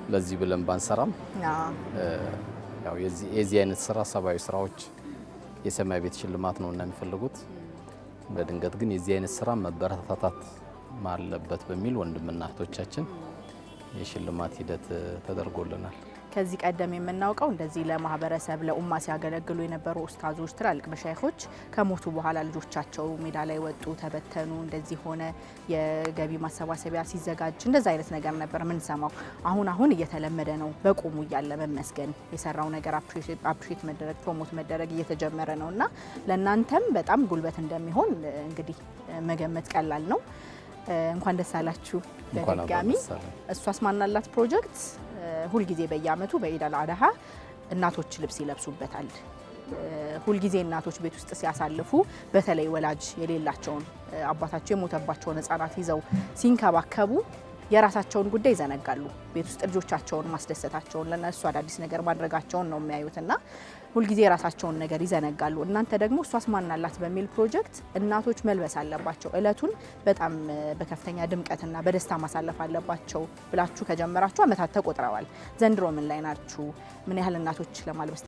ለዚህ ብለን ባንሰራም ያው የዚህ አይነት ስራ ሰባዊ ስራዎች የሰማይ ቤት ሽልማት ነውና የሚፈልጉት በድንገት ግን የዚህ አይነት ስራ መበረታታት ማለበት በሚል ወንድምና እህቶቻችን የሽልማት ሂደት ተደርጎልናል። ከዚህ ቀደም የምናውቀው እንደዚህ ለማህበረሰብ ለኡማ ሲያገለግሉ የነበሩ ኡስታዞች ትላልቅ መሻይኾች ከሞቱ በኋላ ልጆቻቸው ሜዳ ላይ ወጡ፣ ተበተኑ፣ እንደዚህ ሆነ የገቢ ማሰባሰቢያ ሲዘጋጅ እንደዛ አይነት ነገር ነበር የምንሰማው። አሁን እየተለመደ ነው። በቁሙ እያለ መመስገን የሰራው ነገር አፕሪሼት መደረግ ፕሮሞት መደረግ እየተጀመረ ነውና ለእናንተም በጣም ጉልበት እንደሚሆን እንግዲህ መገመት ቀላል ነው። እንኳን ደስ አላችሁ። በድጋሚ እሷስ ማናላት ፕሮጀክት ሁልጊዜ በየአመቱ በኢድ አል-አድሃ እናቶች ልብስ ይለብሱበታል። ሁልጊዜ እናቶች ቤት ውስጥ ሲያሳልፉ በተለይ ወላጅ የሌላቸውን አባታቸው የሞተባቸውን ህፃናት ይዘው ሲንከባከቡ የራሳቸውን ጉዳይ ይዘነጋሉ። ቤት ውስጥ ልጆቻቸውን ማስደሰታቸውን ለነሱ አዳዲስ ነገር ማድረጋቸውን ነው የሚያዩትና ሁልጊዜ የራሳቸውን ነገር ይዘነጋሉ። እናንተ ደግሞ እሷስ ማናላት በሚል ፕሮጀክት እናቶች መልበስ አለባቸው፣ እለቱን በጣም በከፍተኛ ድምቀትና በደስታ ማሳለፍ አለባቸው ብላችሁ ከጀመራችሁ አመታት ተቆጥረዋል። ዘንድሮ ምን ላይ ናችሁ? ምን ያህል እናቶች ለማልበስ